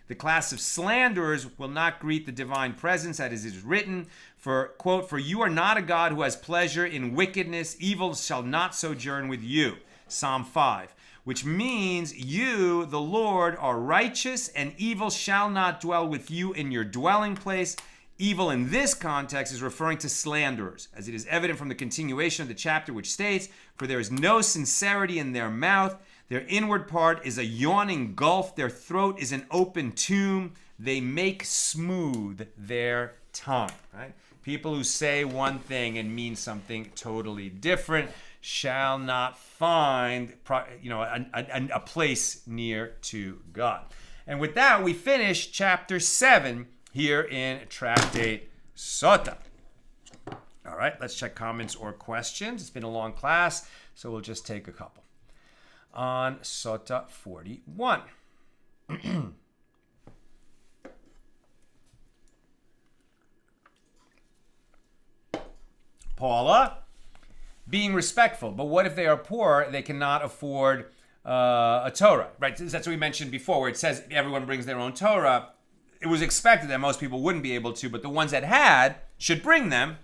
The class of slanderers will not greet the divine presence, as it is written, for, quote, "For you are not a God who has pleasure in wickedness. Evil shall not sojourn with you." Psalm 5. Which means you, the Lord, are righteous, and evil shall not dwell with you in your dwelling place. Evil in this context is referring to slanderers, as it is evident from the continuation of the chapter, which states, "For there is no sincerity in their mouth. Their inward part is a yawning gulf. Their throat is an open tomb. They make smooth their tongue." Right? People who say one thing and mean something totally different shall not find, a place near to God. And with that, we finish chapter 7 here in Tractate Sotah. All right, let's check comments or questions. It's been a long class, so we'll just take a couple. On Sotah 41. Paula, being respectful, but what if they are poor? They cannot afford a Torah, right? That's what we mentioned before, where it says everyone brings their own Torah. It was expected that most people wouldn't be able to, but the ones that had should bring them.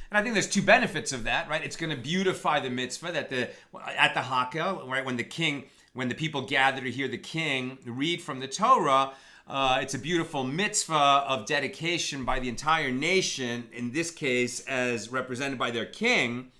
And I think there's 2 benefits of that, right? It's going to beautify the mitzvah that at the Hakhel, right, when the people gather to hear the king read from the Torah, it's a beautiful mitzvah of dedication by the entire nation, in this case as represented by their king,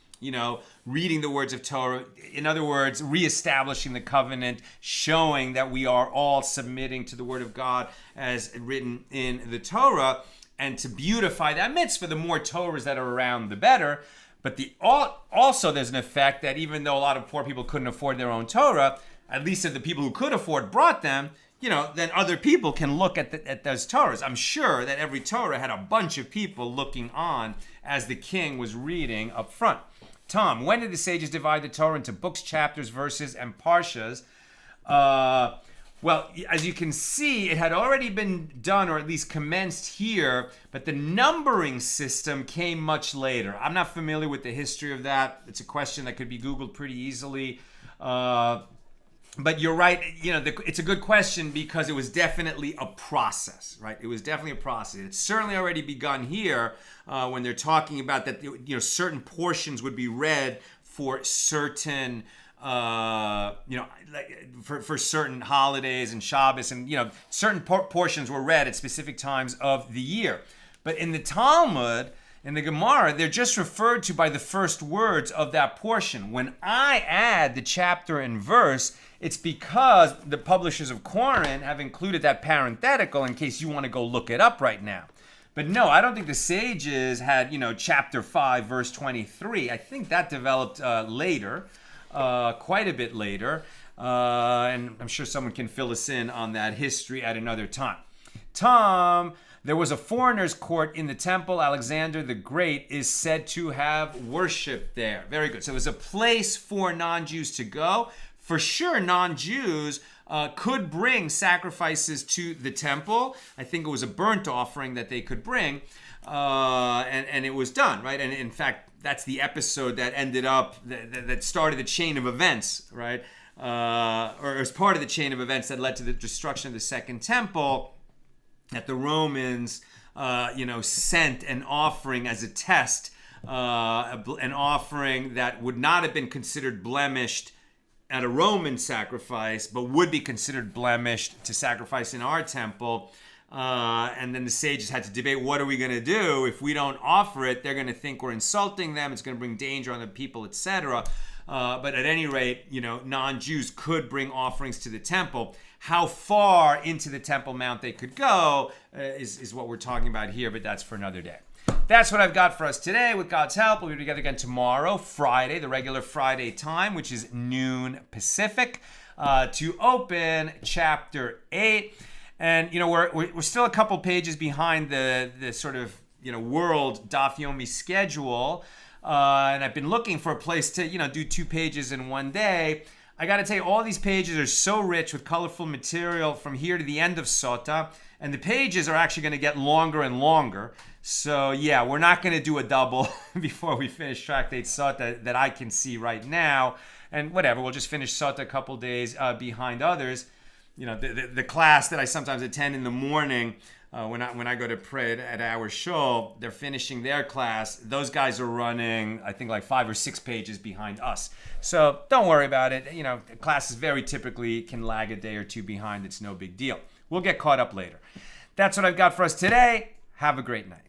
reading the words of Torah. In other words, reestablishing the covenant, showing that we are all submitting to the word of God as written in the Torah. And to beautify that mitzvah, the more Torahs that are around, the better. But also there's an effect that even though a lot of poor people couldn't afford their own Torah, at least if the people who could afford brought them, then other people can look at those Torahs. I'm sure that every Torah had a bunch of people looking on as the king was reading up front. Tom, when did the sages divide the Torah into books, chapters, verses, and parshas? Well, as you can see, it had already been done, or at least commenced here, but the numbering system came much later. I'm not familiar with the history of that. It's a question that could be Googled pretty easily. But you're right, it's a good question because it was definitely a process, right? It was definitely a process. It's certainly already begun here when they're talking about that, certain portions would be read for certain for certain holidays and Shabbos, and certain portions were read at specific times of the year. But in the Talmud, in the Gemara, they're just referred to by the first words of that portion. When I add the chapter and verse, it's because the publishers of Koren have included that parenthetical in case you want to go look it up right now. But no, I don't think the sages had, chapter 5, verse 23. I think that developed later, quite a bit later. And I'm sure someone can fill us in on that history at another time. Tom, there was a foreigner's court in the temple. Alexander the Great is said to have worshipped there. Very good. So it was a place for non-Jews to go. For sure, non-Jews could bring sacrifices to the temple. I think it was a burnt offering that they could bring, and it was done, right? And in fact, that's the episode that ended up, that started the chain of events, right? Or as part of the chain of events that led to the destruction of the Second Temple, that the Romans, sent an offering as a test, an offering that would not have been considered blemished at a Roman sacrifice, but would be considered blemished to sacrifice in our temple. And then the sages had to debate, what are we going to do? If we don't offer it, they're going to think we're insulting them. It's going to bring danger on the people, etc. But at any rate, non-Jews could bring offerings to the temple. How far into the Temple Mount they could go is what we're talking about here, but that's for another day. That's what I've got for us today. With God's help, we'll be together again tomorrow, Friday, the regular Friday time, which is noon Pacific, to open chapter 8. And, we're still a couple pages behind the sort of, world Daf Yomi schedule. And I've been looking for a place to, do 2 pages in one day. I got to tell you, all these pages are so rich with colorful material from here to the end of Sotah. And the pages are actually going to get longer and longer. So, yeah, we're not going to do a double before we finish Tractate Sotah that I can see right now. And whatever, we'll just finish Sotah a couple days behind others. The class that I sometimes attend in the morning, when I go to pray at our shul, they're finishing their class. Those guys are running, I think, like 5 or 6 pages behind us. So don't worry about it. Classes very typically can lag a day or 2 behind. It's no big deal. We'll get caught up later. That's what I've got for us today. Have a great night.